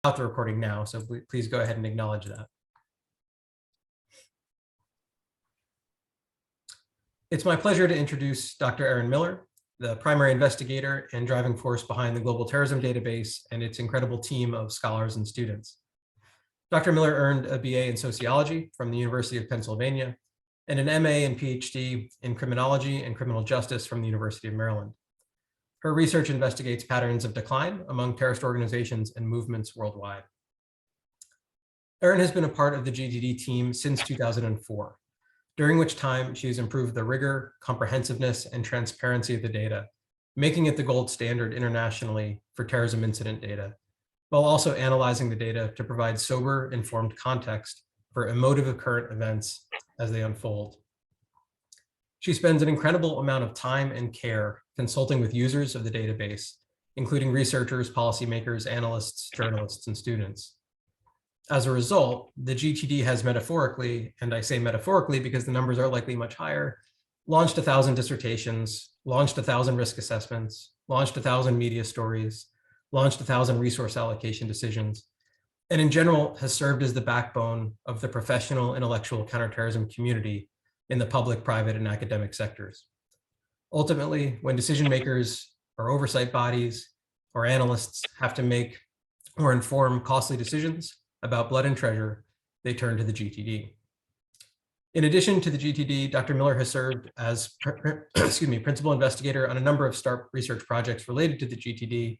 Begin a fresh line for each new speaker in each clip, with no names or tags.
Out the recording now, so please go ahead and acknowledge that. It's my pleasure to introduce Dr. Erin Miller, the primary investigator and driving force behind the Global Terrorism Database and its incredible team of scholars and students. Dr. Miller earned a BA in sociology from the University of Pennsylvania and an MA and PhD in criminology and criminal justice from the University of Maryland. Her research investigates patterns of decline among terrorist organizations and movements worldwide. Erin has been a part of the GTD team since 2004, during which time she has improved the rigor, comprehensiveness, and transparency of the data, making it the gold standard internationally for terrorism incident data, while also analyzing the data to provide sober, informed context for emotive current events as they unfold. She spends an incredible amount of time and care consulting with users of the database, including researchers, policymakers, analysts, journalists, and students. As a result, the GTD has metaphorically, and I say metaphorically because the numbers are likely much higher, launched 1,000 dissertations, launched 1,000 risk assessments, launched 1,000 media stories, launched 1,000 resource allocation decisions, and in general has served as the backbone of the professional intellectual counterterrorism community in the public, private, and academic sectors. Ultimately, when decision makers or oversight bodies or analysts have to make or inform costly decisions about blood and treasure, they turn to the GTD. In addition to the GTD, Dr. Miller has served as principal investigator on a number of START research projects related to the GTD,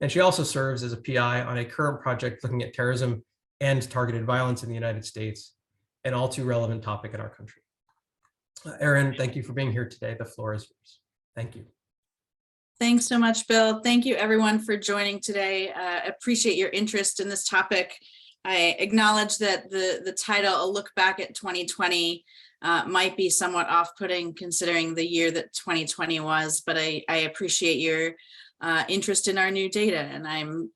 and she also serves as a PI on a current project looking at terrorism and targeted violence in the United States, an all too relevant topic in our country. Erin, thank you for being here today. The floor is yours. Thank you.
Thanks so much, Bill. Thank you everyone for joining today. Appreciate your interest in this topic. I acknowledge that the title, A Look Back at 2020, might be somewhat off-putting considering the year that 2020 was, but I appreciate your interest in our new data, and I'm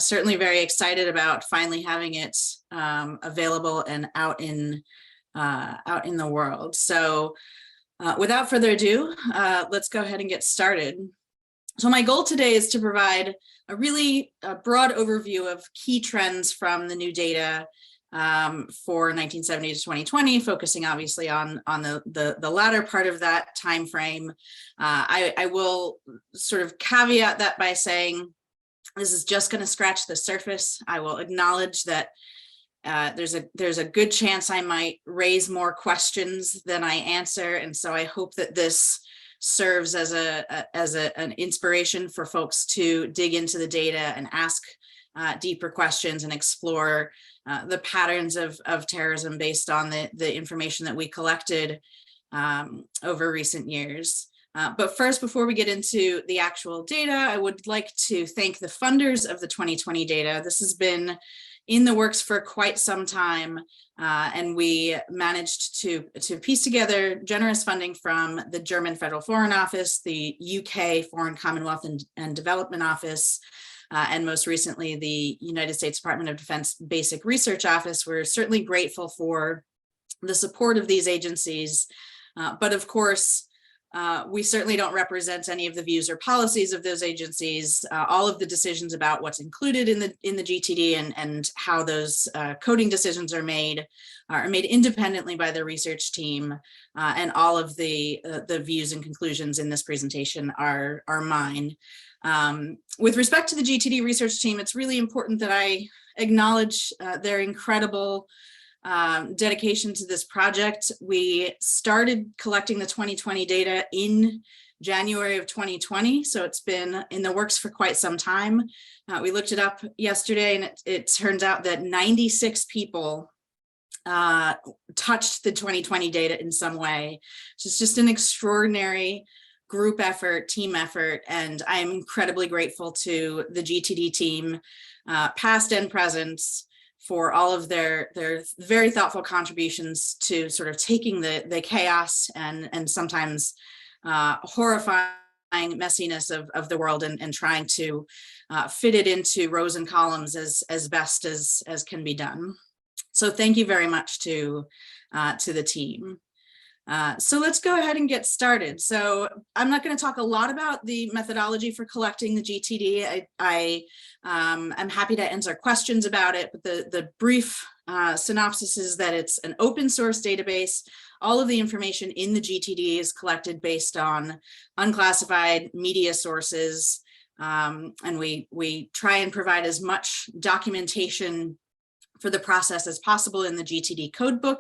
certainly very excited about finally having it available and out in the world. So without further ado, let's go ahead and get started. So my goal today is to provide a really broad overview of key trends from the new data for 1970 to 2020, focusing obviously on the latter part of that time frame. I will sort of caveat that by saying this is just going to scratch the surface. I will acknowledge that there's a good chance I might raise more questions than I answer, and so I hope that this serves as an inspiration for folks to dig into the data and ask deeper questions and explore the patterns of terrorism based on the information that we collected over recent years. But first, before we get into the actual data, I would like to thank the funders of the 2020 data. This has been in the works for quite some time, and we managed to piece together generous funding from the German Federal Foreign Office, the UK Foreign Commonwealth and Development Office, and most recently the United States Department of Defense Basic Research Office. We're certainly grateful for the support of these agencies, but of course, we certainly don't represent any of the views or policies of those agencies. All of the decisions about what's included in the GTD and how those coding decisions are made independently by the research team, and all of the views and conclusions in this presentation are mine. With respect to the GTD research team, it's really important that I acknowledge their incredible dedication to this project. We started collecting the 2020 data in January of 2020, so it's been in the works for quite some time. We looked it up yesterday, and it turns out that 96 people touched the 2020 data in some way. So it's just an extraordinary group effort, team effort, and I am incredibly grateful to the GTD team, past and present, for all of their very thoughtful contributions to sort of taking the chaos and sometimes horrifying messiness of the world and trying to fit it into rows and columns as best as can be done. So thank you very much to the team. So let's go ahead and get started. So I'm not going to talk a lot about the methodology for collecting the GTD. I'm happy to answer questions about it, but the brief synopsis is that it's an open source database. All of the information in the GTD is collected based on unclassified media sources, and we try and provide as much documentation for the process as possible in the GTD codebook,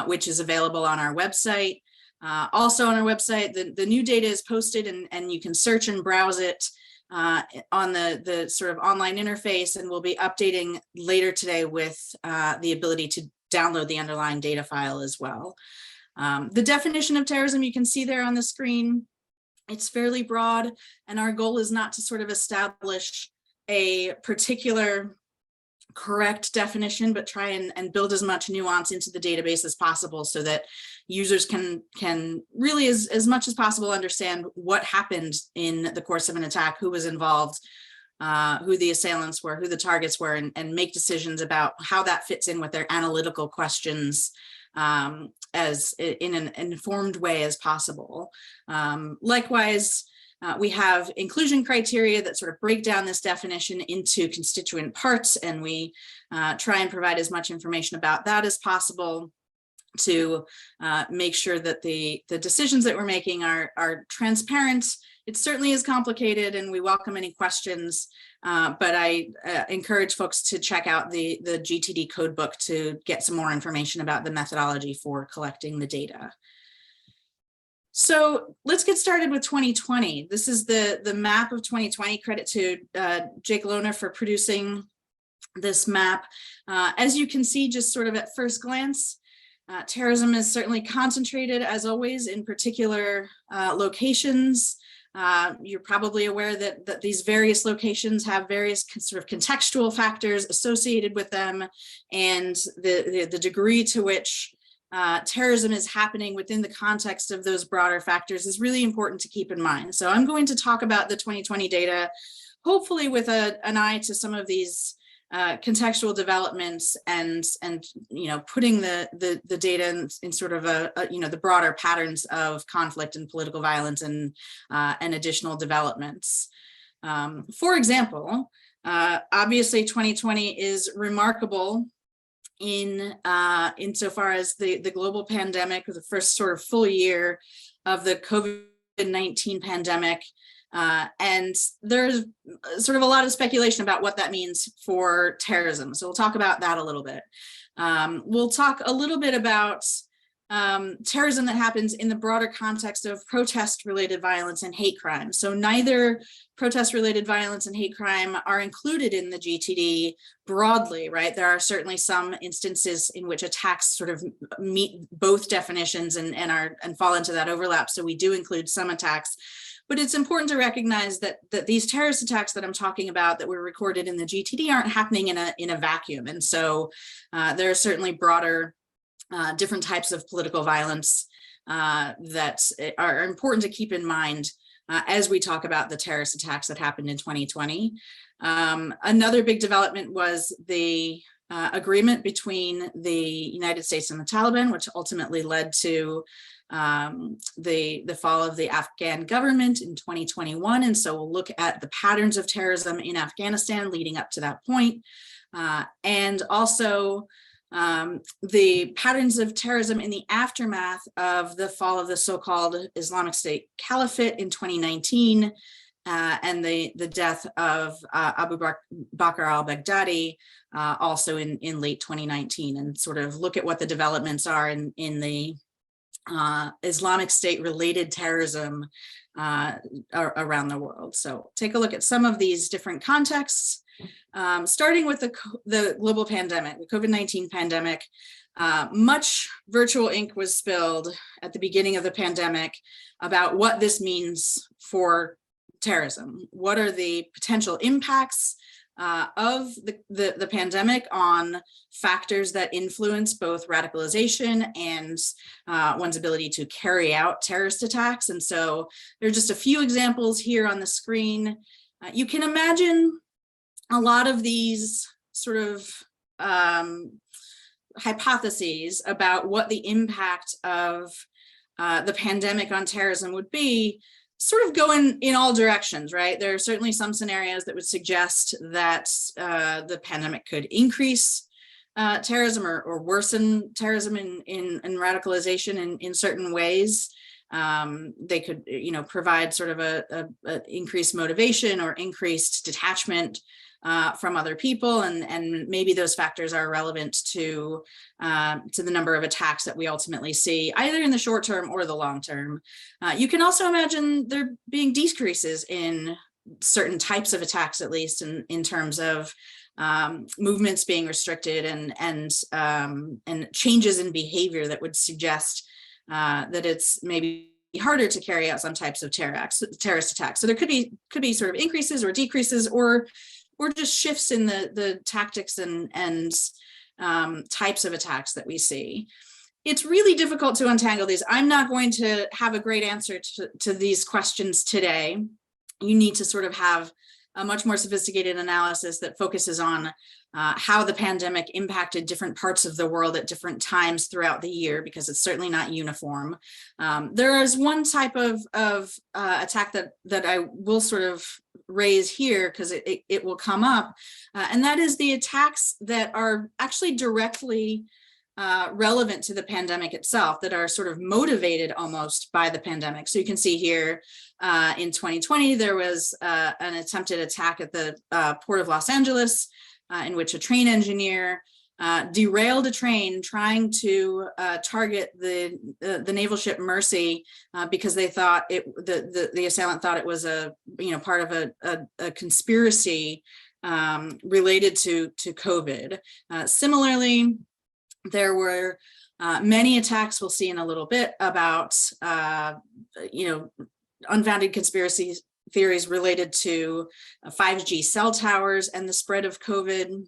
which is available on our website. Also on our website, the new data is posted and you can search and browse it on the sort of online interface, and we'll be updating later today with the ability to download the underlying data file as well. The definition of terrorism you can see there on the screen. It's fairly broad, and our goal is not to sort of establish a particular correct definition, but try and build as much nuance into the database as possible so that users can really as much as possible understand what happened in the course of an attack, who was involved, who the assailants were, who the targets were, and make decisions about how that fits in with their analytical questions as in an informed way as possible. Likewise, we have inclusion criteria that sort of break down this definition into constituent parts, and we try and provide as much information about that as possible to make sure that the decisions that we're making are transparent. It certainly is complicated, and we welcome any questions, but I encourage folks to check out the GTD codebook to get some more information about the methodology for collecting the data. So let's get started with 2020. This is the map of 2020. Credit to Jake Lohner for producing this map. As you can see, just sort of at first glance, terrorism is certainly concentrated, as always, in particular locations. You're probably aware that these various locations have various sort of contextual factors associated with them, and the degree to which terrorism is happening within the context of those broader factors is really important to keep in mind. So I'm going to talk about the 2020 data, hopefully with an eye to some of these contextual developments and putting the data in sort of the broader patterns of conflict and political violence and additional developments. For example, obviously 2020 is remarkable insofar as the global pandemic, the first sort of full year of the COVID-19 pandemic. And there's sort of a lot of speculation about what that means for terrorism. So we'll talk about that a little bit. We'll talk a little bit about terrorism that happens in the broader context of protest-related violence and hate crime. So neither protest-related violence and hate crime are included in the GTD broadly, right? There are certainly some instances in which attacks sort of meet both definitions and fall into that overlap. So we do include some attacks. But it's important to recognize that these terrorist attacks that I'm talking about that were recorded in the GTD aren't happening in a vacuum. And so there are certainly broader different types of political violence that are important to keep in mind as we talk about the terrorist attacks that happened in 2020. Another big development was the agreement between the United States and the Taliban, which ultimately led to the fall of the Afghan government in 2021. And so we'll look at the patterns of terrorism in Afghanistan leading up to that point. And also the patterns of terrorism in the aftermath of the fall of the so-called Islamic State Caliphate in 2019 and the death of Abu Bakr al-Baghdadi also in late 2019, and sort of look at what the developments are in the Islamic State related terrorism around the world. So take a look at some of these different contexts. Starting with the global pandemic, the COVID-19 pandemic. Much virtual ink was spilled at the beginning of the pandemic about what this means for terrorism. What are the potential impacts of the pandemic on factors that influence both radicalization and one's ability to carry out terrorist attacks? And so there are just a few examples here on the screen. You can imagine a lot of these sort of hypotheses about what the impact of the pandemic on terrorism would be sort of going in all directions, right? There are certainly some scenarios that would suggest that the pandemic could increase terrorism or worsen terrorism in radicalization in certain ways. They could, provide sort of a increased motivation or increased detachment from other people, and maybe those factors are relevant to the number of attacks that we ultimately see, either in the short term or the long term. You can also imagine there being decreases in certain types of attacks, at least in terms of movements being restricted and changes in behavior that would suggest that it's maybe harder to carry out some types of terrorist attacks. So there could be sort of increases or decreases, or just shifts in the tactics and types of attacks that we see. It's really difficult to untangle these. I'm not going to have a great answer to these questions today. You need to sort of have a much more sophisticated analysis that focuses on how the pandemic impacted different parts of the world at different times throughout the year, because it's certainly not uniform. There is one type of attack that I will sort of raise here, because it will come up, and that is the attacks that are actually directly relevant to the pandemic itself, that are sort of motivated almost by the pandemic. So you can see here in 2020, there was an attempted attack at the Port of Los Angeles, in which a train engineer derailed a train trying to target the naval ship Mercy because they thought the assailant thought it was part of a conspiracy related to COVID. Similarly, there were many attacks we'll see in a little bit about unfounded conspiracy theories related to 5G cell towers and the spread of COVID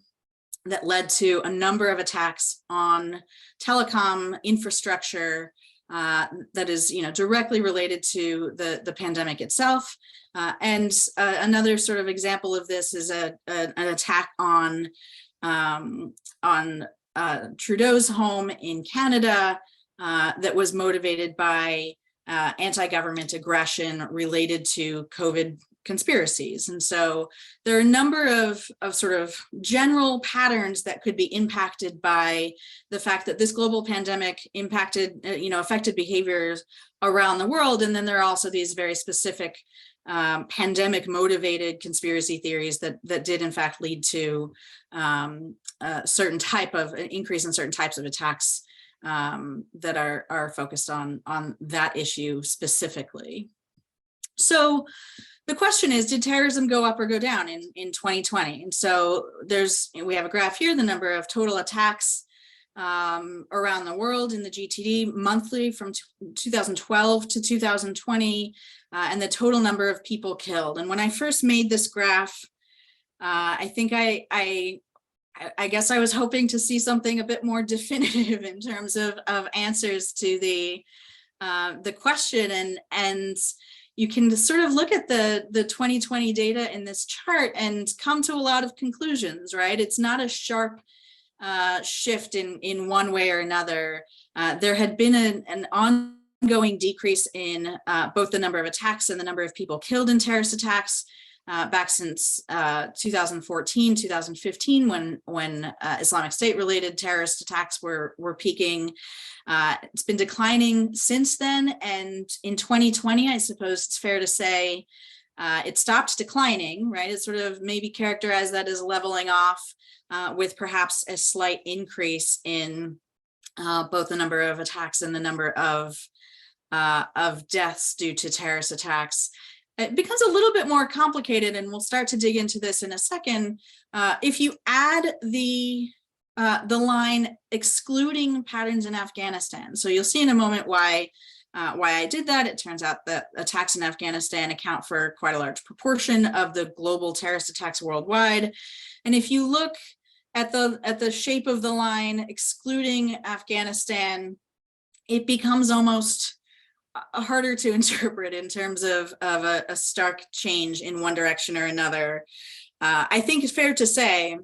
that led to a number of attacks on telecom infrastructure that is directly related to the pandemic itself. And another sort of example of this is an attack on Trudeau's home in Canada that was motivated by anti-government aggression related to COVID conspiracies. And so there are a number of sort of general patterns that could be impacted by the fact that this global pandemic affected behaviors around the world. And then there are also these very specific pandemic motivated conspiracy theories that did in fact lead to a certain type of an increase in certain types of attacks that are focused on that issue specifically. So the question is, did terrorism go up or go down in 2020? And so we have a graph here, the number of total attacks around the world in the GTD monthly from 2012 to 2020, and the total number of people killed. And when I first made this graph, I think I guess I was hoping to see something a bit more definitive in terms of answers to the question, and you can sort of look at the 2020 data in this chart and come to a lot of conclusions, right? It's not a sharp shift in one way or another. There had been an ongoing decrease in both the number of attacks and the number of people killed in terrorist attacks back since 2014, 2015, when Islamic State related terrorist attacks were peaking. It's been declining since then, and in 2020, I suppose it's fair to say it stopped declining, right? It's sort of maybe characterized that as leveling off, with perhaps a slight increase in both the number of attacks and the number of deaths due to terrorist attacks. It becomes a little bit more complicated, and we'll start to dig into this in a second. If you add the line excluding patterns in Afghanistan, so you'll see in a moment why I did that. It turns out that attacks in Afghanistan account for quite a large proportion of the global terrorist attacks worldwide. And if you look at the shape of the line excluding Afghanistan, it becomes almost harder to interpret in terms of a stark change in one direction or another. I think it's fair to say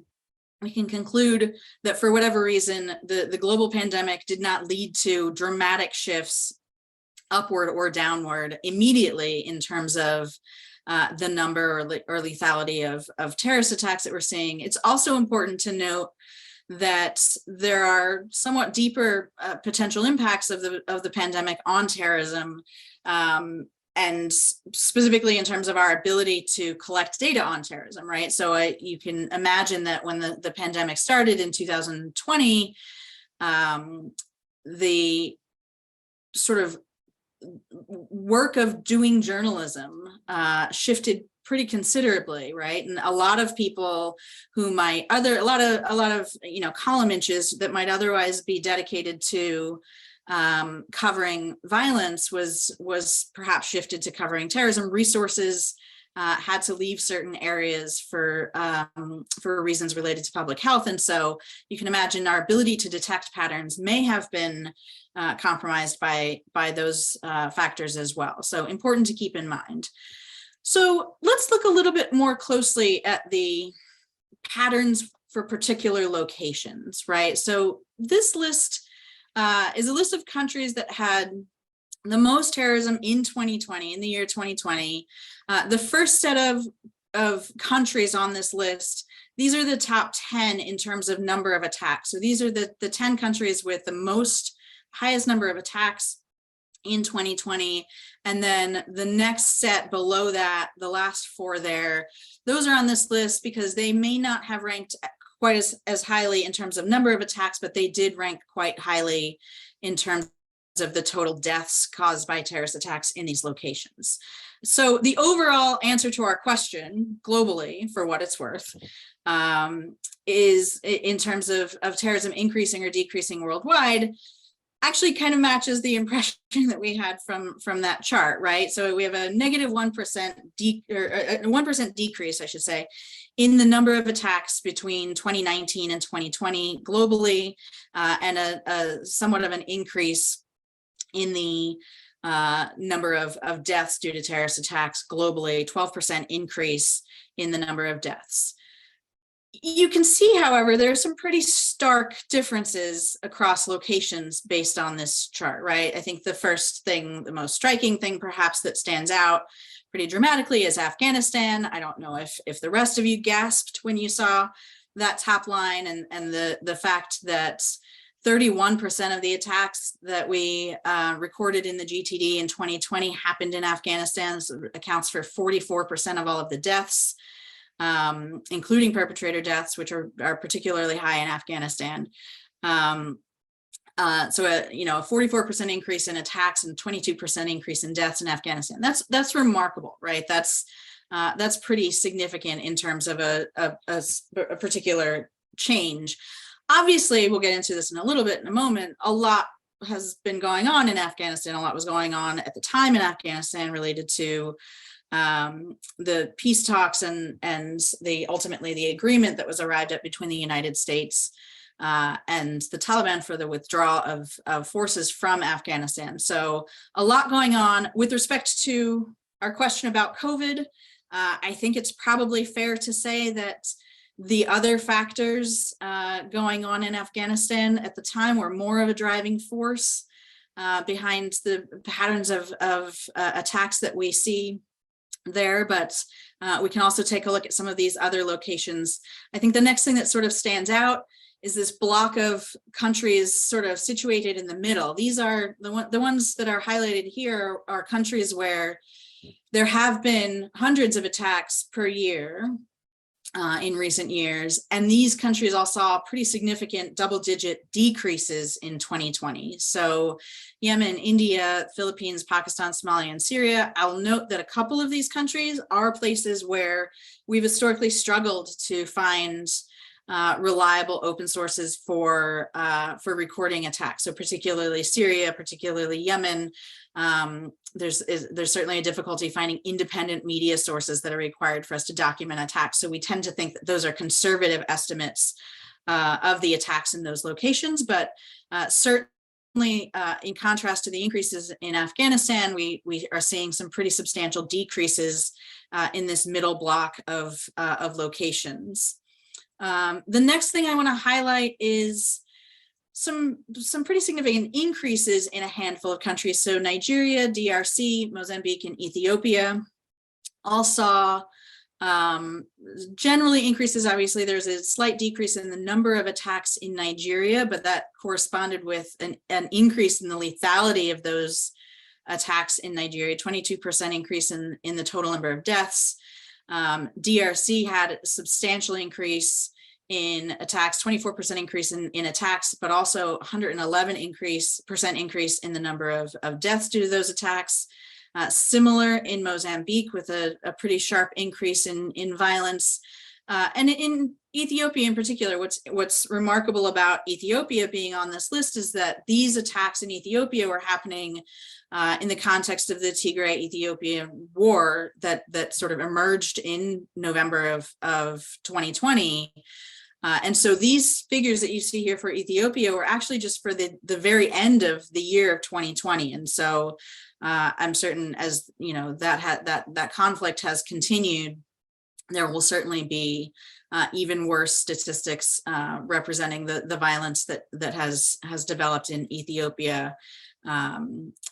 we can conclude that for whatever reason, the global pandemic did not lead to dramatic shifts upward or downward immediately in terms of the number or lethality of terrorist attacks that we're seeing. It's also important to note that there are somewhat deeper potential impacts of the pandemic on terrorism, and specifically in terms of our ability to collect data on terrorism, right? So you can imagine that when the pandemic started in 2020, the sort of work of doing journalism shifted pretty considerably, right? And a lot of people who might a lot of column inches that might otherwise be dedicated to covering violence was perhaps shifted to covering terrorism. Resources had to leave certain areas for reasons related to public health, and so you can imagine our ability to detect patterns may have been compromised by those factors as well. So important to keep in mind. So let's look a little bit more closely at the patterns for particular locations, right? So this list is a list of countries that had the most terrorism in 2020, in the year 2020. The first set of countries on this list, these are the top 10 in terms of number of attacks. So these are the 10 countries with the highest number of attacks in 2020. And then the next set below that, the last 4 there, those are on this list because they may not have ranked quite as highly in terms of number of attacks, but they did rank quite highly in terms of the total deaths caused by terrorist attacks in these locations. So the overall answer to our question globally, for what it's worth, is in terms of terrorism increasing or decreasing worldwide, actually kind of matches the impression that we had from that chart, right? So we have a negative 1% 1% decrease, I should say, in the number of attacks between 2019 and 2020 globally, and a somewhat of an increase in the number of deaths due to terrorist attacks globally, 12% increase in the number of deaths. You can see, however, there are some pretty stark differences across locations based on this chart, right? I think the first thing, the most striking thing perhaps that stands out pretty dramatically is Afghanistan. I don't know if the rest of you gasped when you saw that top line, and the fact that 31% of the attacks that we recorded in the GTD in 2020 happened in Afghanistan. So it accounts for 44% of all of the deaths, including perpetrator deaths, which are particularly high in Afghanistan. So a 44% increase in attacks and 22% increase in deaths in Afghanistan. That's remarkable, right? That's pretty significant in terms of a particular change. Obviously, we'll get into this in a little bit in a moment. A lot has been going on in Afghanistan. A lot was going on at the time in Afghanistan related to the peace talks and ultimately the agreement that was arrived at between the United States and the Taliban for the withdrawal of forces from Afghanistan. So a lot going on. With respect to our question about COVID, I think it's probably fair to say that the other factors going on in Afghanistan at the time were more of a driving force behind the patterns of attacks that we see there, but we can also take a look at some of these other locations. I think the next thing that sort of stands out is this block of countries sort of situated in the middle. These are the ones that are highlighted here are countries where there have been hundreds of attacks per year in recent years, and these countries all saw pretty significant double-digit decreases in 2020. So Yemen, India, Philippines, Pakistan, Somalia, and Syria. I'll note that a couple of these countries are places where we've historically struggled to find reliable open sources for recording attacks. So particularly Syria, particularly Yemen. There's certainly a difficulty finding independent media sources that are required for us to document attacks. So we tend to think that those are conservative estimates of the attacks in those locations, but certainly in contrast to the increases in Afghanistan, we are seeing some pretty substantial decreases in this middle block of locations. The next thing I want to highlight is some pretty significant increases in a handful of countries. So Nigeria, DRC, Mozambique, and Ethiopia all saw generally increases. Obviously, there's a slight decrease in the number of attacks in Nigeria, but that corresponded with an increase in the lethality of those attacks in Nigeria, 22% increase in the total number of deaths. DRC had a substantial increase in attacks, 24% increase in attacks, but also 111% increase in the number of deaths due to those attacks. Similar in Mozambique, with a pretty sharp increase in violence. And in Ethiopia in particular, what's remarkable about Ethiopia being on this list is that these attacks in Ethiopia were happening in the context of the Tigray-Ethiopian war that sort of emerged in November of 2020. And so these figures that you see here for Ethiopia were actually just for the very end of the year of 2020. And so I'm certain, as you know, that conflict has continued, there will certainly be even worse statistics representing the violence that has developed in Ethiopia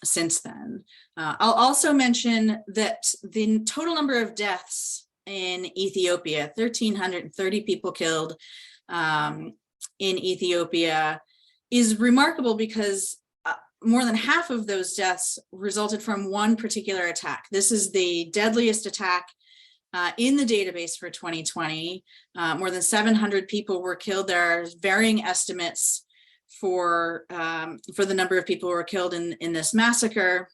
since then. I'll also mention that the total number of deaths in Ethiopia, 1,330 people killed in Ethiopia, is remarkable because more than half of those deaths resulted from one particular attack. This is the deadliest attack in the database for 2020. More than 700 people were killed. There are varying estimates for the number of people who were killed in this massacre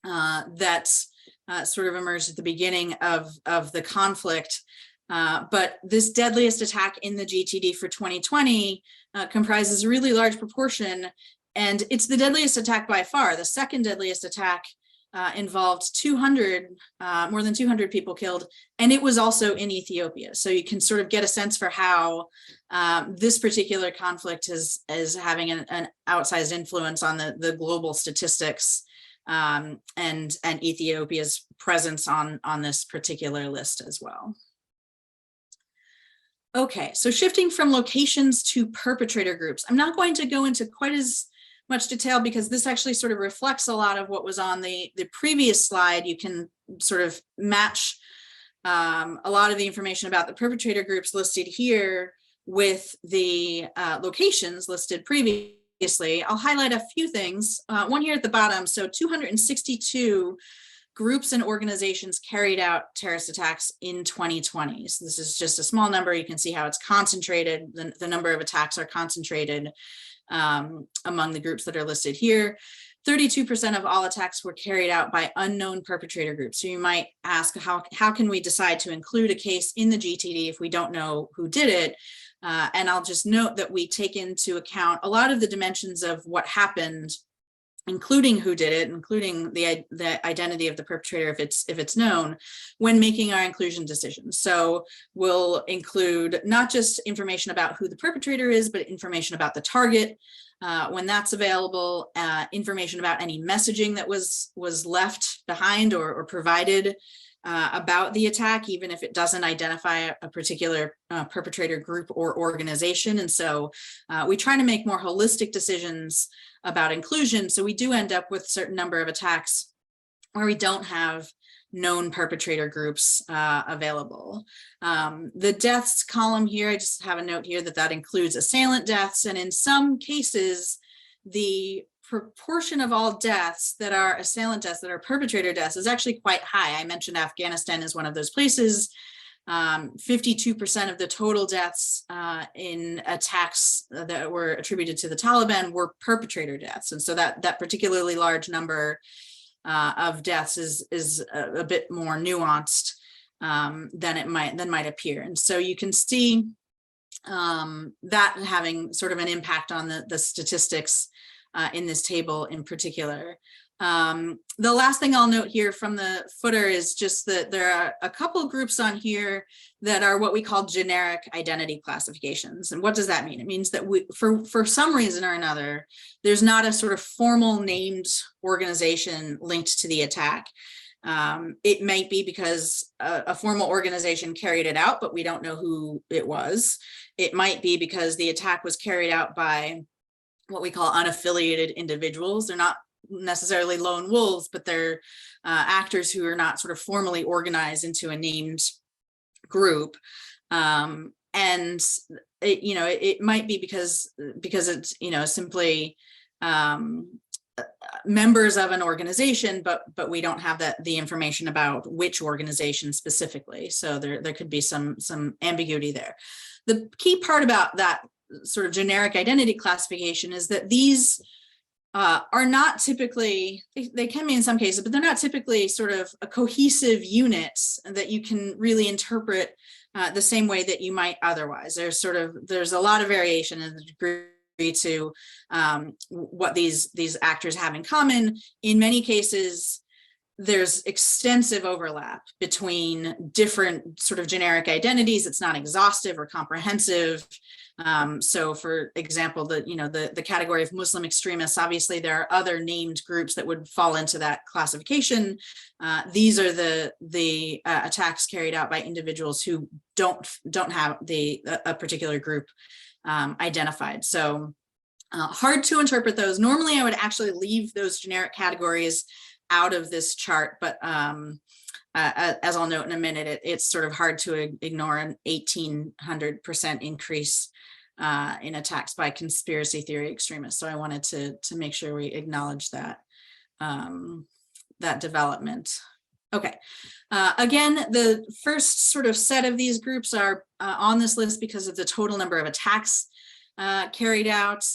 that sort of emerged at the beginning of the conflict. But this deadliest attack in the GTD for 2020 comprises a really large proportion, and it's the deadliest attack by far. The second deadliest attack involved more than 200 people killed, and it was also in Ethiopia. So you can sort of get a sense for how this particular conflict is having an outsized influence on the global statistics and Ethiopia's presence on this particular list as well. Okay, so shifting from locations to perpetrator groups. I'm not going to go into quite as much detail because this actually sort of reflects a lot of what was on the previous slide. You can sort of match a lot of the information about the perpetrator groups listed here with the locations listed previously. I'll highlight a few things. One here at the bottom, so 262 groups and organizations carried out terrorist attacks in 2020. So this is just a small number. You can see how it's concentrated. The number of attacks are concentrated among the groups that are listed here. 32% of all attacks were carried out by unknown perpetrator groups. So you might ask, how can we decide to include a case in the GTD if we don't know who did it? And I'll just note that we take into account a lot of the dimensions of what happened, including who did it, including the identity of the perpetrator if it's known, when making our inclusion decisions. So we'll include not just information about who the perpetrator is, but information about the target when that's available, information about any messaging that was left behind or provided about the attack, even if it doesn't identify a particular perpetrator group or organization. And so we try to make more holistic decisions about inclusion. So we do end up with a certain number of attacks where we don't have known perpetrator groups available. The deaths column here, I just have a note here that includes assailant deaths. And in some cases, the proportion of all deaths that are assailant deaths, that are perpetrator deaths, is actually quite high. I mentioned Afghanistan is one of those places. 52% of the total deaths in attacks that were attributed to the Taliban were perpetrator deaths. And so that particularly large number of deaths is a bit more nuanced than might appear. And so you can see that having sort of an impact on the statistics in this table in particular. The last thing I'll note here from the footer is just that there are a couple groups on here that are what we call generic identity classifications. And what does that mean? It means that for some reason or another, there's not a sort of formal named organization linked to the attack. It might be because a formal organization carried it out, but we don't know who it was. It might be because the attack was carried out by what we call unaffiliated individuals. They're not necessarily lone wolves, but they're actors who are not sort of formally organized into a named group. And it might be because it's, simply members of an organization, but we don't have the information about which organization specifically. So there could be some ambiguity there. The key part about that sort of generic identity classification is that these are not typically, they can be in some cases, but they're not typically sort of a cohesive unit that you can really interpret the same way that you might otherwise. There's a lot of variation in the degree to what these actors have in common. In many cases, there's extensive overlap between different sort of generic identities. It's not exhaustive or comprehensive. So for example, the category of Muslim extremists, obviously there are other named groups that would fall into that classification. These are the attacks carried out by individuals who don't have a particular group identified. So hard to interpret those. Normally I would actually leave those generic categories out of this chart, but as I'll note in a minute, it's sort of hard to ignore an 1,800% increase in attacks by conspiracy theory extremists. So I wanted to make sure we acknowledge that that development. Okay, again, the first sort of set of these groups are on this list because of the total number of attacks carried out,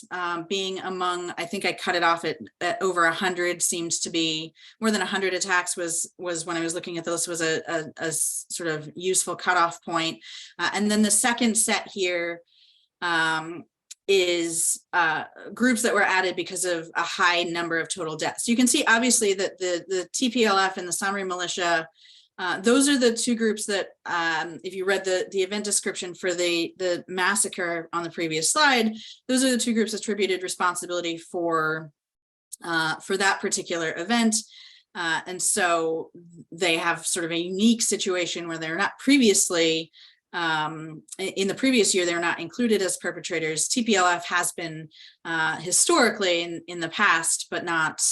being among, I think I cut it off at over 100, seems to be more than 100 attacks was when I was looking at this, was a sort of useful cutoff point. And then the second set here is groups that were added because of a high number of total deaths. You can see obviously that the TPLF and the Samri militia, those are the two groups that, if you read the event description for the massacre on the previous slide, those are the two groups attributed responsibility for that particular event. And so they have sort of a unique situation where they're not previously, in the previous year, they're not included as perpetrators. TPLF has been historically in the past, but not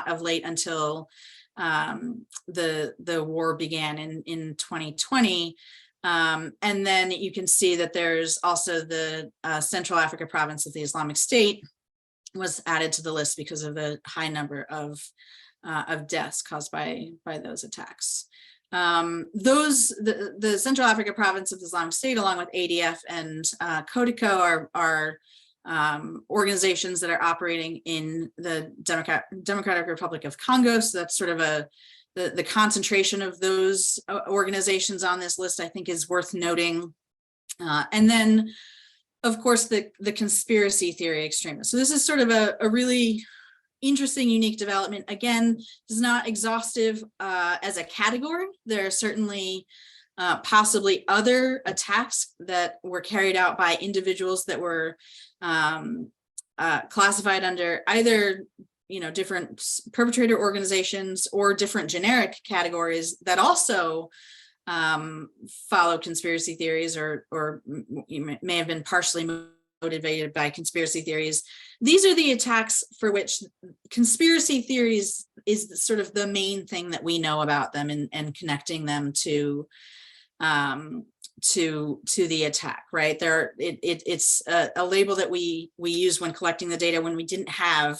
of late until the war began in 2020. And then you can see that there's also the Central Africa province of the Islamic State was added to the list because of the high number of deaths caused by those attacks. The Central Africa province of the Islamic State, along with ADF and Codeco, are organizations that are operating in the Democratic Republic of Congo. So that's sort of the concentration of those organizations on this list, I think, is worth noting. And then, of course, the conspiracy theory extremists. So this is sort of a really interesting, unique development. Again, is not exhaustive as a category. There are certainly possibly other attacks that were carried out by individuals that were classified under either different perpetrator organizations or different generic categories that also follow conspiracy theories or may have been partially motivated by conspiracy theories. These are the attacks for which conspiracy theories is sort of the main thing that we know about them, and connecting them to the attack, right? It's a label that we use when collecting the data when we didn't have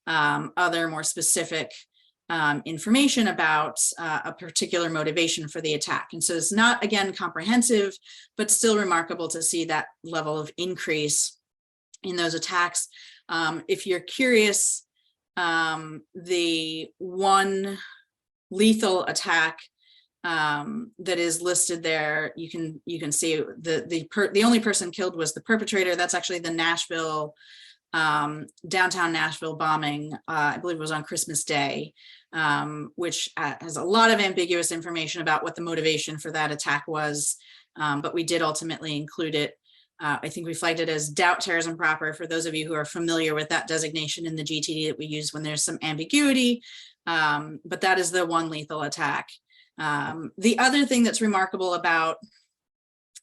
other more specific information about a particular motivation for the attack. And so it's not, again, comprehensive, but still remarkable to see that level of increase in those attacks. If you're curious, the one lethal attack that is listed there, you can see the only person killed was the perpetrator. That's actually the Nashville, downtown Nashville bombing. I believe it was on Christmas Day, which has a lot of ambiguous information about what the motivation for that attack was, but we did ultimately include it. I think we flagged it as doubt terrorism proper for those of you who are familiar with that designation in the GTD that we use when there's some ambiguity, but that is the one lethal attack. The other thing that's remarkable about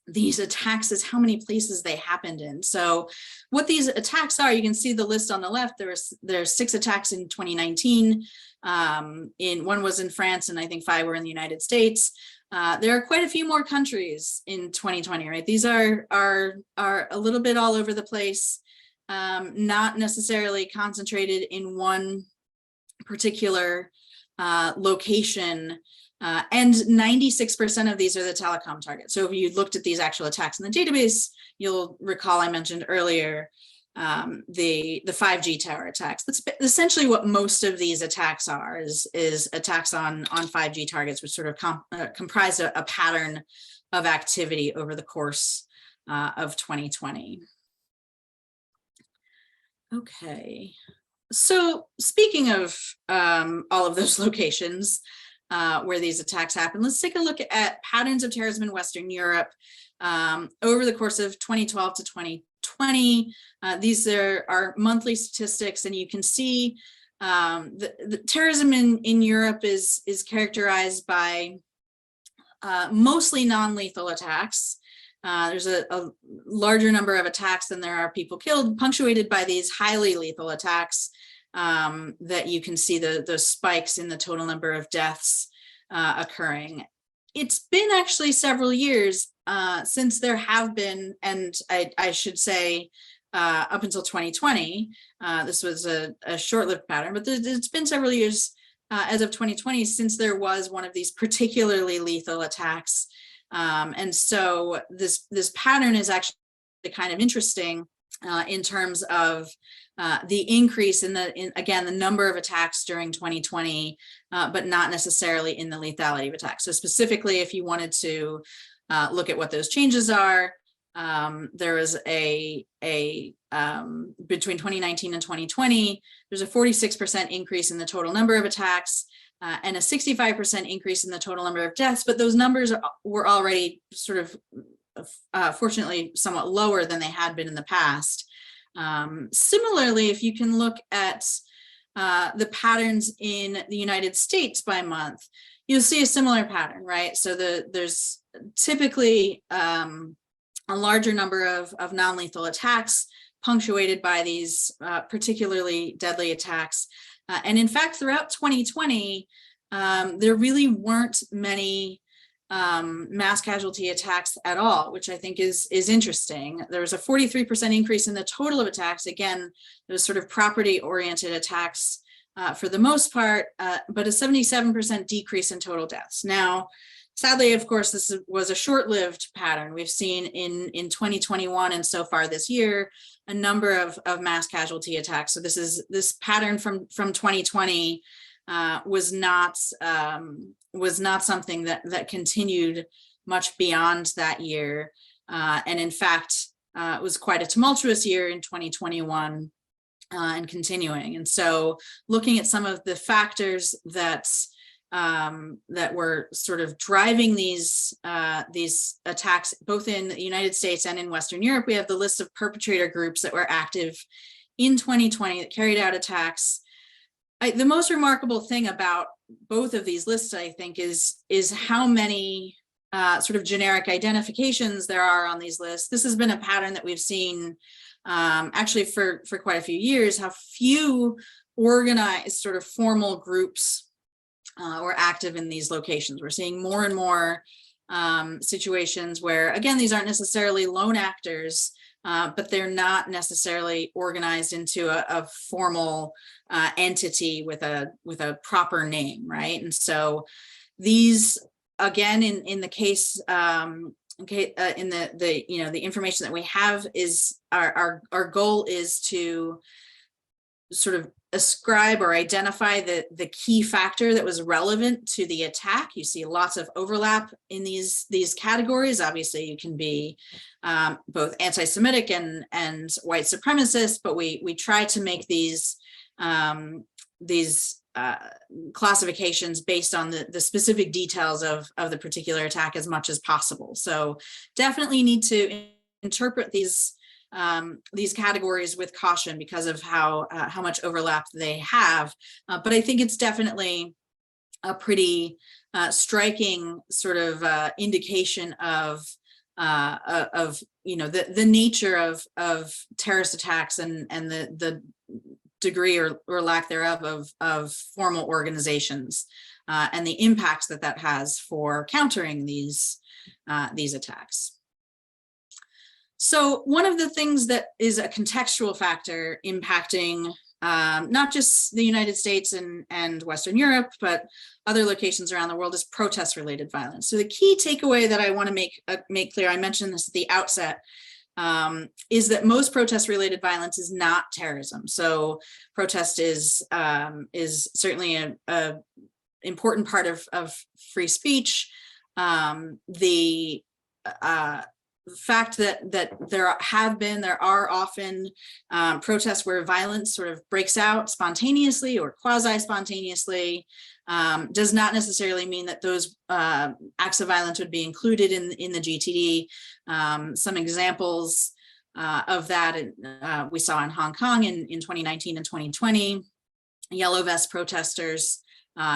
these attacks is how many places they happened in. So what these attacks are, you can see the list on the left. There's 6 attacks in 2019. One was in France, and I think 5 were in the United States. There are quite a few more countries in 2020, right? These are a little bit all over the place, not necessarily concentrated in one particular location. And 96% of these are the telecom targets. So if you looked at these actual attacks in the database, you'll recall I mentioned earlier the 5G tower attacks. That's essentially what most of these attacks are, is attacks on 5G targets, which sort of comprise a pattern of activity over the course of 2020. Okay, so speaking of all of those locations where these attacks happen, let's take a look at patterns of terrorism in Western Europe over the course of 2012 to 2020. These are our monthly statistics, and you can see the terrorism in Europe is characterized by mostly non-lethal attacks. There's a larger number of attacks than there are people killed, punctuated by these highly lethal attacks that you can see those spikes in the total number of deaths occurring. It's been actually several years since there have been, and I should say up until 2020, this was a short-lived pattern, but it's been several years as of 2020 since there was one of these particularly lethal attacks. And so this pattern is actually kind of interesting in terms of the increase in again, the number of attacks during 2020, but not necessarily in the lethality of attacks. So specifically, if you wanted to look at what those changes are, there was between 2019 and 2020, there's a 46% increase in the total number of attacks and a 65% increase in the total number of deaths, but those numbers were already sort of fortunately somewhat lower than they had been in the past. Similarly, if you can look at the patterns in the United States by month, you'll see a similar pattern, right? So there's typically a larger number of non-lethal attacks punctuated by these particularly deadly attacks. And in fact, throughout 2020, there really weren't many mass casualty attacks at all, which I think is interesting. There was a 43% increase in the total of attacks. Again, it was sort of property-oriented attacks for the most part, but a 77% decrease in total deaths. Now, sadly, of course, this was a short-lived pattern. We've seen in 2021 and so far this year a number of mass casualty attacks. So this pattern from 2020 was not something that continued much beyond that year, and in fact, it was quite a tumultuous year in 2021 and continuing. And so, looking at some of the factors that were sort of driving these attacks, both in the United States and in Western Europe, we have the list of perpetrator groups that were active in 2020 that carried out attacks. The most remarkable thing about both of these lists, I think, is how many sort of generic identifications there are on these lists. This has been a pattern that we've seen actually for quite a few years, how few organized sort of formal groups were active in these locations. We're seeing more and more situations where, again, these aren't necessarily lone actors, but they're not necessarily organized into a formal entity with a proper name, right? And so these, again, in the case, in the information that we have, is our goal is to sort of ascribe or identify the key factor that was relevant to the attack. You see lots of overlap in these categories. Obviously, you can be both anti-Semitic and white supremacist, but we try to make these classifications based on the specific details of the particular attack as much as possible. So definitely need to interpret these categories with caution because of how much overlap they have. But I think it's definitely a pretty striking sort of indication of the nature of terrorist attacks and the degree or lack thereof of formal organizations and the impacts that has for countering these attacks. So one of the things that is a contextual factor impacting not just the United States and Western Europe, but other locations around the world is protest-related violence. So the key takeaway that I want to make clear, I mentioned this at the outset, is that most protest-related violence is not terrorism. So protest is certainly a important part of free speech. The fact that there are often protests where violence sort of breaks out spontaneously or quasi-spontaneously does not necessarily mean that those acts of violence would be included in the GTD. Some examples of that we saw in Hong Kong in 2019 and 2020, yellow vest protesters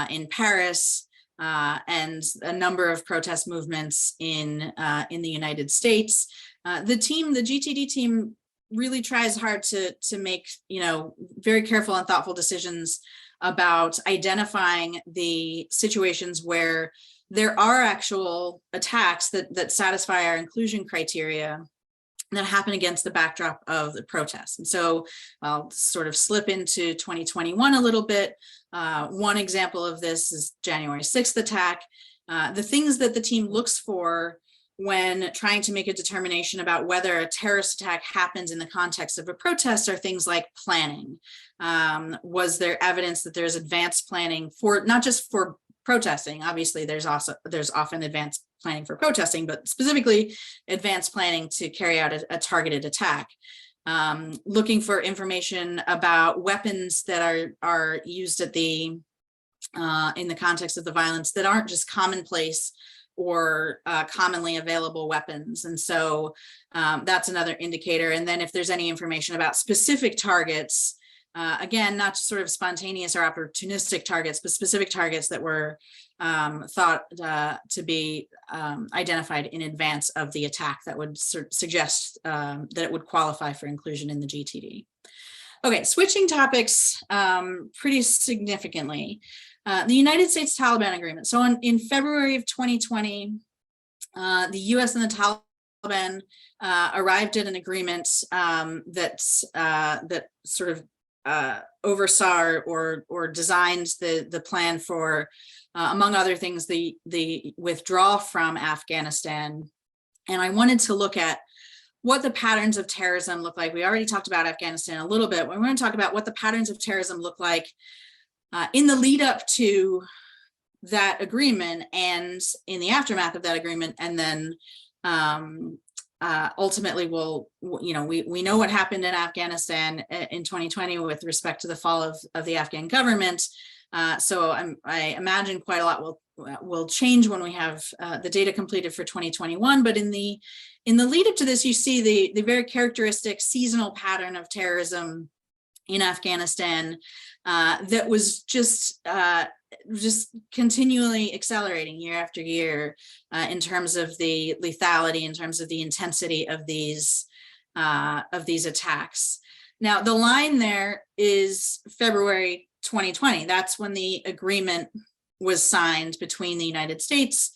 in Paris, and a number of protest movements in the United States. The GTD team really tries hard to make very careful and thoughtful decisions about identifying the situations where there are actual attacks that satisfy our inclusion criteria that happen against the backdrop of the protests. And so I'll sort of slip into 2021 a little bit. One example of this is January 6th attack. The things that the team looks for when trying to make a determination about whether a terrorist attack happens in the context of a protest are things like planning. Was there evidence that there's advanced planning for, not just for protesting, obviously there's often advanced planning for protesting, but specifically advanced planning to carry out a targeted attack. Looking for information about weapons that are used at in the context of the violence that aren't just commonplace or commonly available weapons. And so that's another indicator. And then if there's any information about specific targets, again, not sort of spontaneous or opportunistic targets, but specific targets that were thought to be identified in advance of the attack that would suggest that it would qualify for inclusion in the GTD. Okay, switching topics pretty significantly. The United States Taliban agreement. So in February of 2020, the US and the Taliban arrived at an agreement that sort of oversaw or designed the plan for, among other things, the withdrawal from Afghanistan. And I wanted to look at what the patterns of terrorism look like. We already talked about Afghanistan a little bit. We're going to talk about what the patterns of terrorism look like in the lead up to that agreement and in the aftermath of that agreement. And then ultimately we know what happened in Afghanistan in 2020 with respect to the fall of the Afghan government. So I imagine quite a lot will change when we have the data completed for 2021. But in the lead up to this, you see the very characteristic seasonal pattern of terrorism in Afghanistan that was just continually accelerating year after year in terms of the lethality, in terms of the intensity of these attacks. Now, the line there is February 2020. That's when the agreement was signed between the United States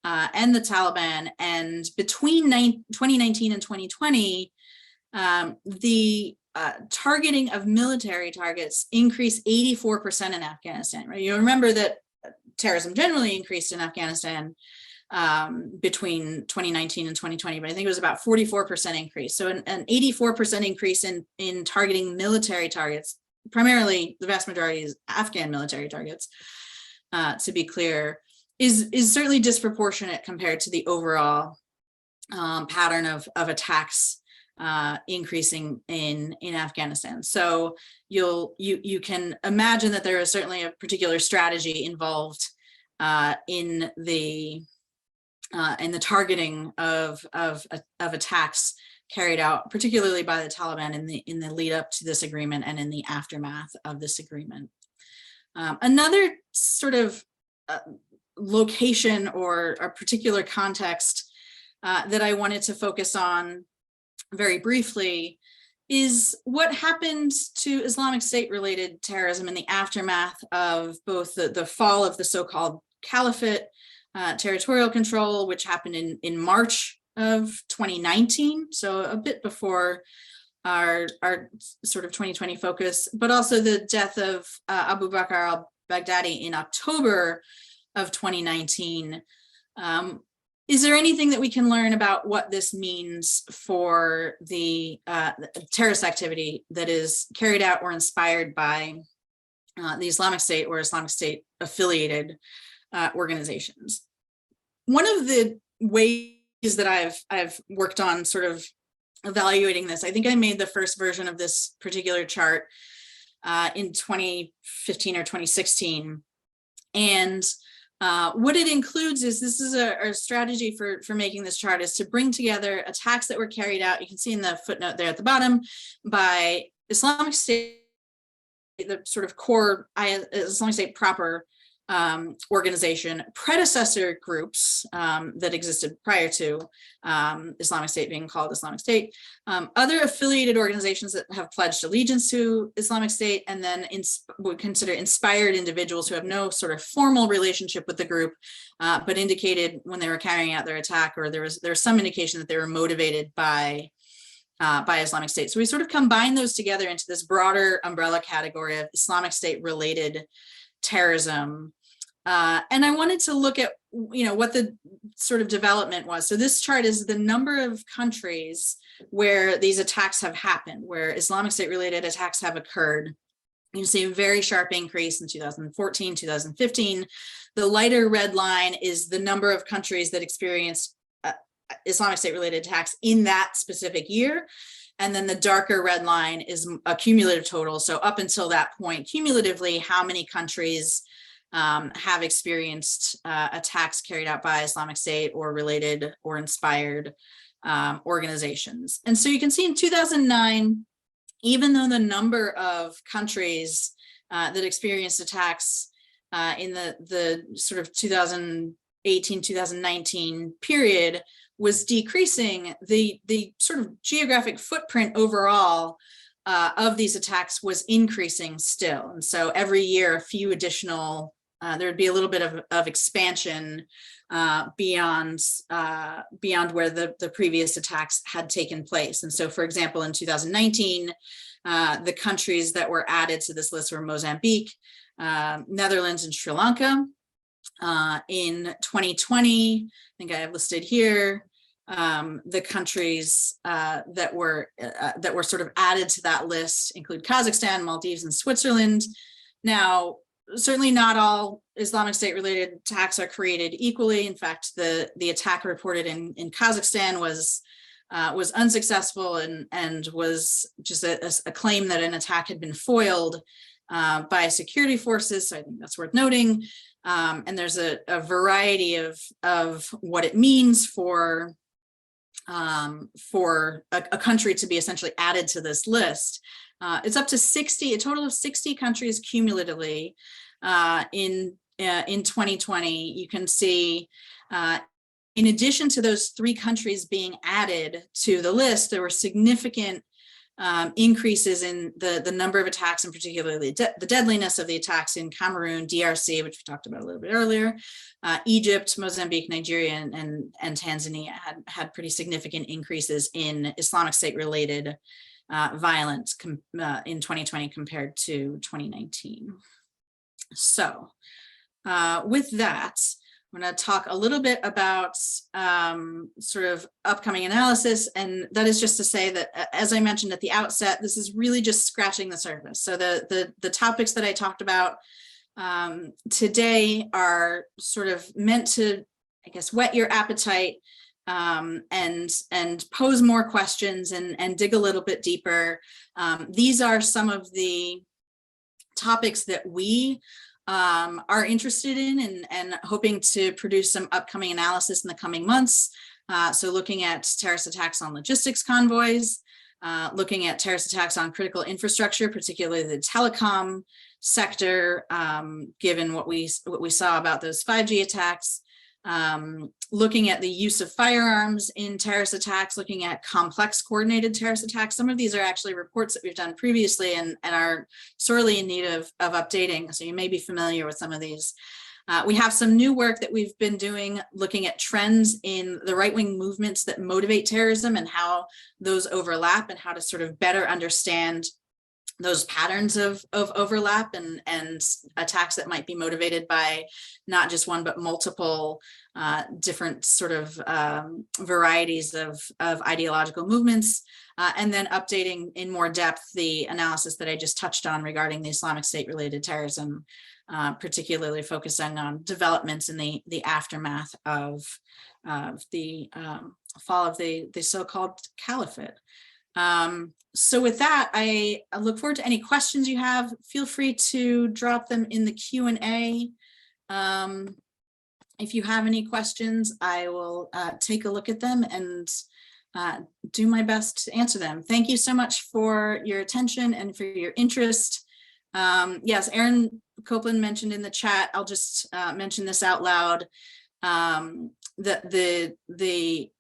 and the Taliban. And between 2019 and 2020, the targeting of military targets increased 84% in Afghanistan, right? You remember that terrorism generally increased in Afghanistan between 2019 and 2020, but I think it was about 44% increase. So an 84% increase in targeting military targets, primarily the vast majority is Afghan military targets, to be clear, is certainly disproportionate compared to the overall pattern of attacks increasing in Afghanistan. So you can imagine that there is certainly a particular strategy involved in the targeting of attacks carried out, particularly by the Taliban in the lead up to this agreement and in the aftermath of this agreement. Another sort of location or a particular context that I wanted to focus on very briefly is what happened to Islamic State related terrorism in the aftermath of both the fall of the so-called Caliphate territorial control, which happened in March of 2019, so a bit before our sort of 2020 focus, but also the death of Abu Bakr al-Baghdadi in October of 2019. Is there anything that we can learn about what this means for the terrorist activity that is carried out or inspired by the Islamic State or Islamic State affiliated organizations? One of the ways that I've worked on sort of evaluating this, I think I made the first version of this particular chart in 2015 or 2016. And what it includes is, this is a strategy for making this chart, is to bring together attacks that were carried out, you can see in the footnote there at the bottom, by Islamic State, the sort of core Islamic State proper organization, predecessor groups that existed prior to Islamic State being called Islamic State, other affiliated organizations that have pledged allegiance to Islamic State, and then would consider inspired individuals who have no sort of formal relationship with the group, but indicated when they were carrying out their attack, or there was some indication that they were motivated by Islamic State. So we sort of combine those together into this broader umbrella category of Islamic State related terrorism. And I wanted to look at, what the sort of development was. So this chart is the number of countries where these attacks have happened, where Islamic State related attacks have occurred. You can see a very sharp increase in 2014, 2015. The lighter red line is the number of countries that experienced Islamic State related attacks in that specific year. And then the darker red line is a cumulative total. So up until that point, cumulatively, how many countries have experienced attacks carried out by Islamic State or related or inspired organizations. And so you can see in 2009, even though the number of countries that experienced attacks in the sort of 2018, 2019 period was decreasing, the sort of geographic footprint overall of these attacks was increasing still. And so every year, a few additional, there would be a little bit of expansion beyond where the previous attacks had taken place. And so, for example, in 2019, the countries that were added to this list were Mozambique, Netherlands, and Sri Lanka. In 2020, I think I have listed here the countries that were sort of added to that list include Kazakhstan, Maldives, and Switzerland. Now, certainly not all Islamic State related attacks are created equally. In fact, the attack reported in Kazakhstan was unsuccessful and was just a claim that an attack had been foiled by security forces. So I think that's worth noting. And there's a variety of what it means for a country to be essentially added to this list. It's up to 60, a total of 60 countries cumulatively in 2020. You can see, in addition to those 3 countries being added to the list, there were significant increases in the number of attacks, and particularly the deadliness of the attacks in Cameroon, DRC, which we talked about a little bit earlier, Egypt, Mozambique, Nigeria, and Tanzania had pretty significant increases in Islamic State related violence in 2020 compared to 2019. So with that, I'm going to talk a little bit about sort of upcoming analysis, and that is just to say that, as I mentioned at the outset, this is really just scratching the surface. So the topics that I talked about today are sort of meant to, I guess, whet your appetite and pose more questions and dig a little bit deeper. These are some of the topics that we are interested in and hoping to produce some upcoming analysis in the coming months. So looking at terrorist attacks on logistics convoys, looking at terrorist attacks on critical infrastructure, particularly the telecom sector, given what we saw about those 5G attacks, looking at the use of firearms in terrorist attacks, looking at complex coordinated terrorist attacks. Some of these are actually reports that we've done previously and are sorely in need of updating. So you may be familiar with some of these. We have some new work that we've been doing looking at trends in the right-wing movements that motivate terrorism and how those overlap, and how to sort of better understand those patterns of overlap and attacks that might be motivated by not just one but multiple different sort of varieties of ideological movements, and then updating in more depth the analysis that I just touched on regarding the Islamic State related terrorism, particularly focusing on developments in the aftermath of the fall of the so-called Caliphate. So with that, I look forward to any questions you have. Feel free to drop them in the Q&A. If you have any questions, I will take a look at them and do my best to answer them. Thank you so much for your attention and for your interest. Yes, Aaron Copeland mentioned in the chat, I'll just mention this out loud, that the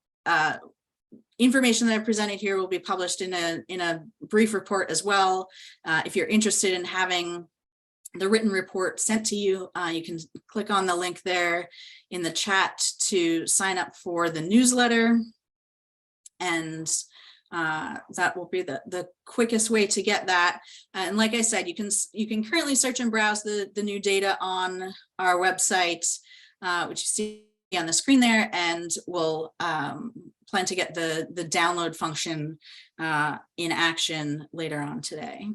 information that I presented here will be published in a brief report as well. If you're interested in having the written report sent to you, you can click on the link there in the chat to sign up for the newsletter. And that will be the quickest way to get that. And like I said, you can currently search and browse the new data on our website, which you see on the screen there, and we'll plan to get the download function in action later on today.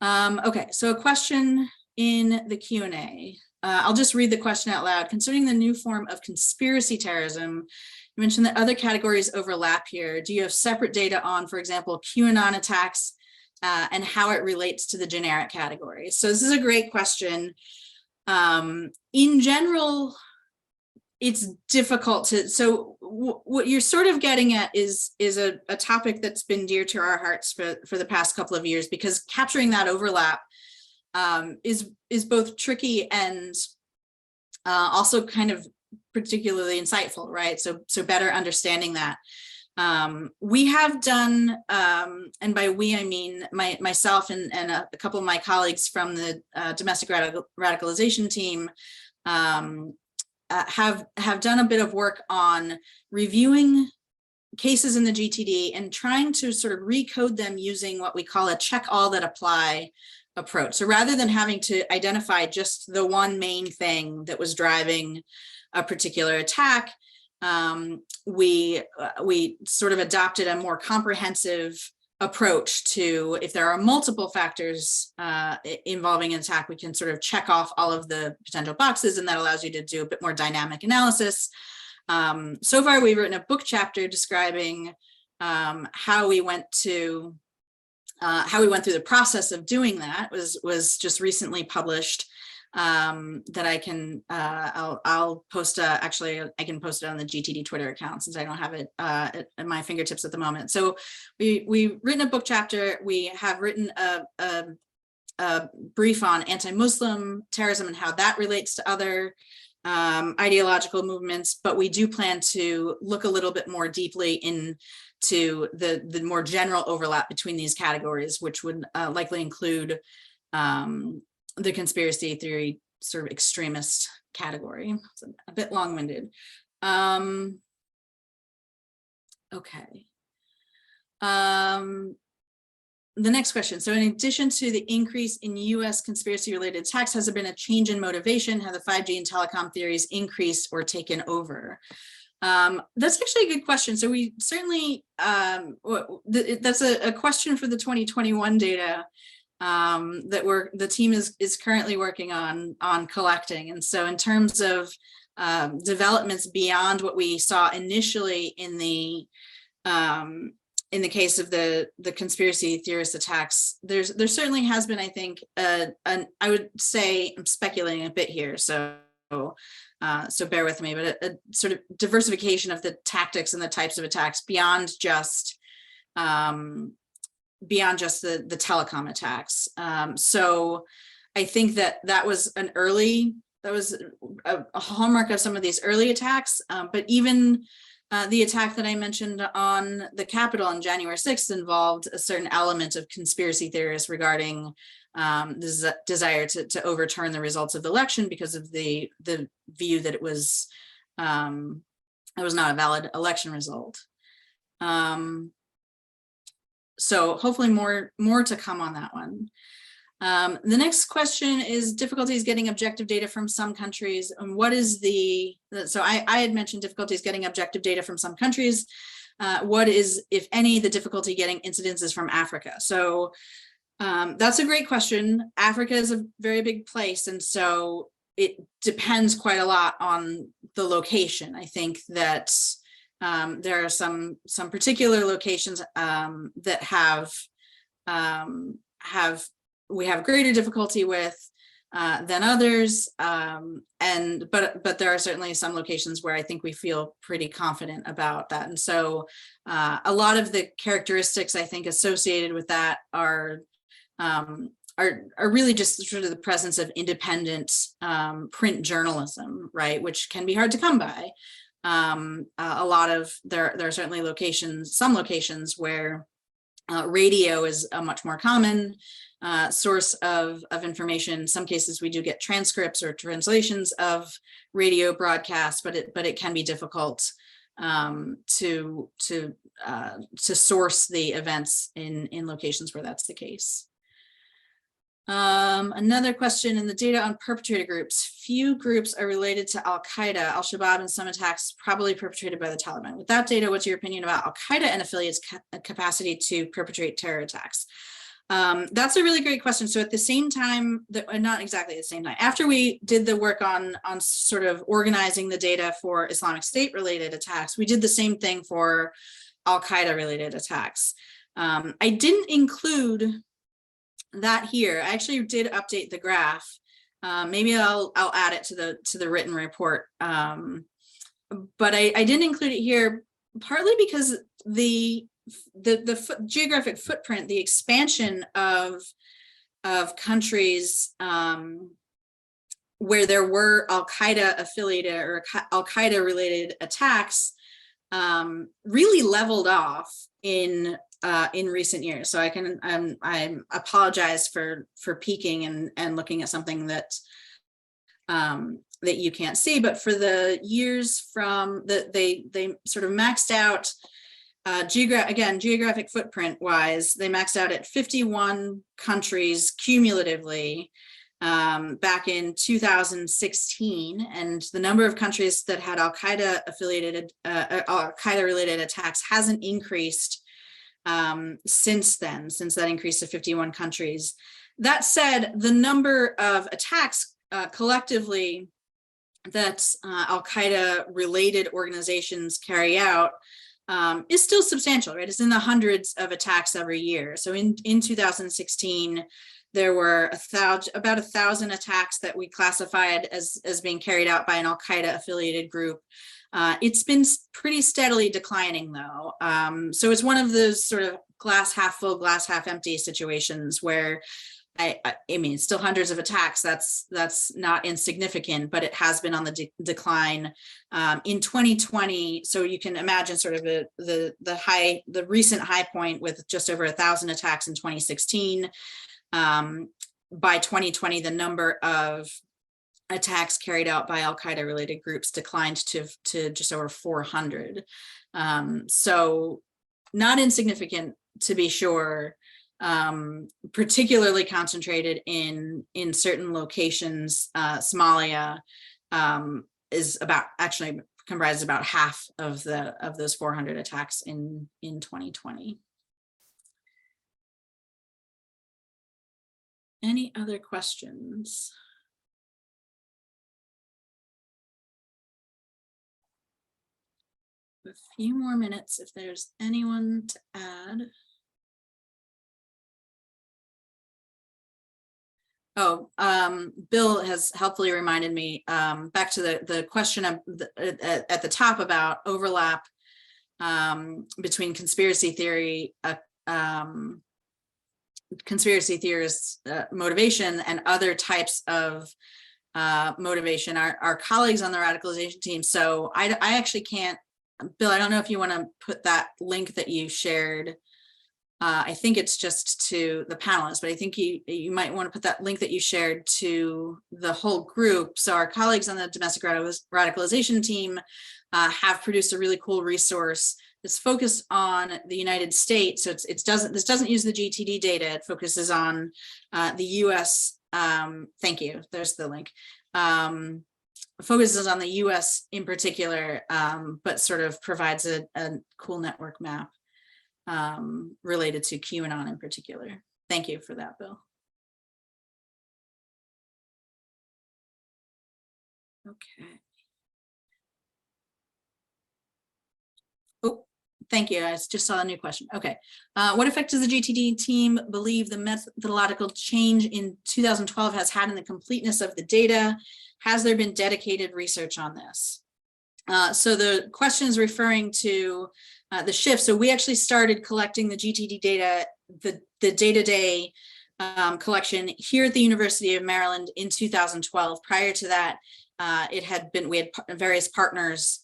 Okay, so a question in the Q&A. I'll just read the question out loud. Concerning the new form of conspiracy terrorism, you mentioned that other categories overlap here. Do you have separate data on, for example, QAnon attacks and how it relates to the generic categories? So this is a great question. In general, it's difficult to, so what you're sort of getting at is a topic that's been dear to our hearts for the past couple of years, because capturing that overlap is both tricky and also kind of particularly insightful, right? So better understanding that. We have done, and by we I mean myself and a couple of my colleagues from the domestic radicalization team, have done a bit of work on reviewing cases in the GTD and trying to sort of recode them using what we call a check all that apply approach. So rather than having to identify just the one main thing that was driving a particular attack, we sort of adopted a more comprehensive approach to, if there are multiple factors involving an attack, we can sort of check off all of the potential boxes, and that allows you to do a bit more dynamic analysis. So far, we've written a book chapter describing how we went through the process of doing that. Was just recently published. That I can, I'll post, actually, I can post it on the GTD Twitter account since I don't have it at my fingertips at the moment. So we've written a book chapter. We have written a brief on anti-Muslim terrorism and how that relates to other ideological movements, but we do plan to look a little bit more deeply into the more general overlap between these categories, which would likely include the conspiracy theory sort of extremist category. It's a bit long-winded. Okay. The next question. So in addition to the increase in US conspiracy-related attacks, has there been a change in motivation? Have the 5G and telecom theories increased or taken over? That's actually a good question. So we certainly, that's a question for the 2021 data that the team is currently working on collecting. And so in terms of developments beyond what we saw initially in the case of the conspiracy theorist attacks, there certainly has been, I think, I would say, I'm speculating a bit here, so bear with me, but a sort of diversification of the tactics and the types of attacks beyond just the telecom attacks. So I think that was an early a hallmark of some of these early attacks, but even the attack that I mentioned on the Capitol on January 6th involved a certain element of conspiracy theorists regarding the desire to overturn the results of the election because of the view that it was not a valid election result. So hopefully more to come on that one. The next question is difficulties getting objective data from some countries. And what is so I had mentioned difficulties getting objective data from some countries. What is, if any, the difficulty getting incidences from Africa? So that's a great question. Africa is a very big place, and so it depends quite a lot on the location. I think that there are some particular locations that we have greater difficulty with than others, but there are certainly some locations where I think we feel pretty confident about that. And so a lot of the characteristics I think associated with that are really just sort of the presence of independent print journalism, right, which can be hard to come by. There are certainly some locations where radio is a much more common source of information. In some cases, we do get transcripts or translations of radio broadcasts, but it can be difficult to source the events in locations where that's the case. Another question: in the data on perpetrator groups, few groups are related to Al-Qaeda, Al-Shabaab, and some attacks probably perpetrated by the Taliban. With that data, what's your opinion about Al-Qaeda and affiliates' capacity to perpetrate terror attacks? That's a really great question. So at the same time, not exactly at the same time, after we did the work on sort of organizing the data for Islamic State related attacks, we did the same thing for Al-Qaeda related attacks. I didn't include that here. I actually did update the graph. Maybe I'll add it to the written report. But I didn't include it here, partly because the geographic footprint, the expansion of countries where there were Al-Qaeda affiliated or Al-Qaeda related attacks really leveled off in recent years. So I apologize for peeking and looking at something that you can't see, but for the years from they sort of maxed out geographic footprint wise, they maxed out at 51 countries cumulatively back in 2016, and the number of countries that had Al-Qaeda related attacks hasn't increased since then, since that increased to 51 countries. That said, the number of attacks collectively that Al-Qaeda related organizations carry out is still substantial, right? It's in the hundreds of attacks every year. So in 2016, there were about 1,000 attacks that we classified as being carried out by an Al-Qaeda affiliated group. It's been pretty steadily declining though. So it's one of those sort of glass half full, glass half empty situations where I mean, it's still hundreds of attacks. That's not insignificant, but it has been on the decline in 2020. So you can imagine sort of the recent high point with just over 1,000 attacks in 2016. By 2020, the number of attacks carried out by Al-Qaeda related groups declined to just over 400. So not insignificant, to be sure. Particularly concentrated in certain locations. Somalia comprises about half of those 400 attacks in 2020. Any other questions? A few more minutes if there's anyone to add. Oh, Bill has helpfully reminded me back to the question at the top about overlap between conspiracy theorists' motivation and other types of motivation, our colleagues on the radicalization team. So I actually can't, Bill, I don't know if you want to put that link that you shared. I think it's just to the panelists, but I think you might want to put that link that you shared to the whole group. So our colleagues on the domestic radicalization team have produced a really cool resource that's focused on the United States. So this doesn't use the GTD data. It focuses on the US. Thank you. There's the link. Focuses on the US in particular, but sort of provides a cool network map related to QAnon in particular. Thank you for that, Bill. Okay. Oh, thank you. I just saw a new question. Okay. What effect does the GTD team believe the methodological change in 2012 has had in the completeness of the data? Has there been dedicated research on this? So the question is referring to the shift. So we actually started collecting the GTD data, the day-to-day collection here at the University of Maryland in 2012. Prior to that, we had various partners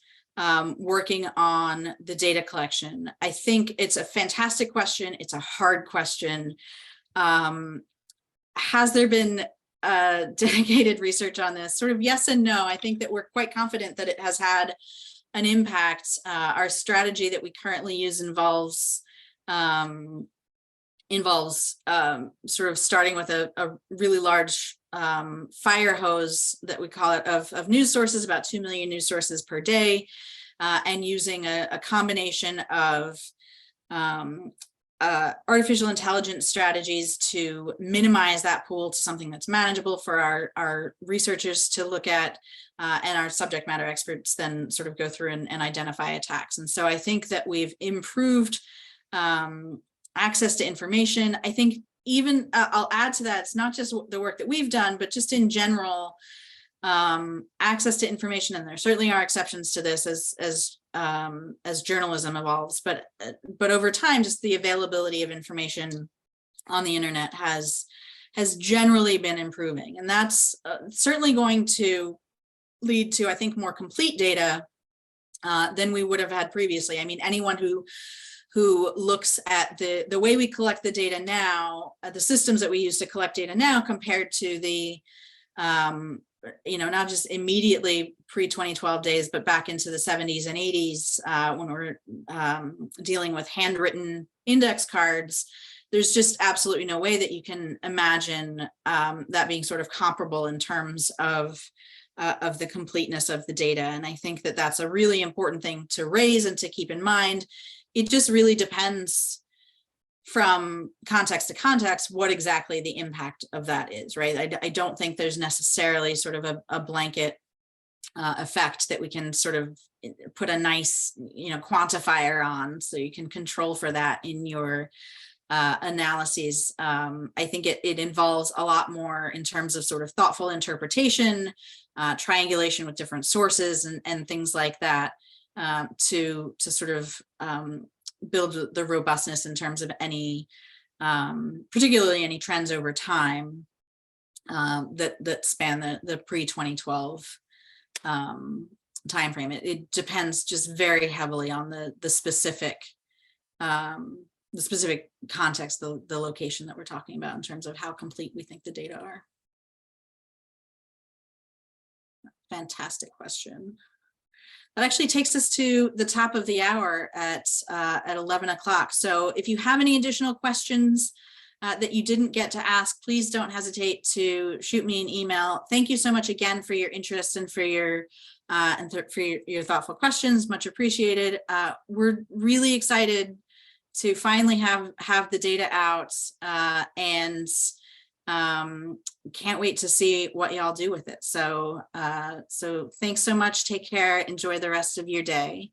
working on the data collection. I think it's a fantastic question. It's a hard question. Has there been dedicated research on this? Sort of yes and no. I think that we're quite confident that it has had an impact. Our strategy that we currently use involves sort of starting with a really large fire hose that we call it of news sources, about 2 million news sources per day, and using a combination of artificial intelligence strategies to minimize that pool to something that's manageable for our researchers to look at, and our subject matter experts then sort of go through and identify attacks. And so I think that we've improved access to information. I think even I'll add to that, it's not just the work that we've done, but just in general, access to information, and there certainly are exceptions to this as journalism evolves, but over time, just the availability of information on the internet has generally been improving, and that's certainly going to lead to, I think, more complete data than we would have had previously. I mean, anyone who looks at the way we collect the data now, the systems that we use to collect data now compared to the not just immediately pre-2012 days, but back into the 70s and 80s when we're dealing with handwritten index cards, there's just absolutely no way that you can imagine that being sort of comparable in terms of the completeness of the data. And I think that that's a really important thing to raise and to keep in mind. It just really depends from context to context what exactly the impact of that is, right? I don't think there's necessarily sort of a blanket effect that we can sort of put a nice, quantifier on, so you can control for that in your analyses. I think it involves a lot more in terms of sort of thoughtful interpretation, triangulation with different sources and things like that, to sort of build the robustness in terms of any, particularly any trends over time that span the pre-2012 timeframe. It depends just very heavily on the specific context, the location that we're talking about in terms of how complete we think the data are. Fantastic question. That actually takes us to the top of the hour at 11 o'clock. So if you have any additional questions that you didn't get to ask, please don't hesitate to shoot me an email. Thank you so much again for your interest and for your thoughtful questions. Much appreciated. We're really excited to finally have the data out, and can't wait to see what y'all do with it. So thanks so much. Take care. Enjoy the rest of your day.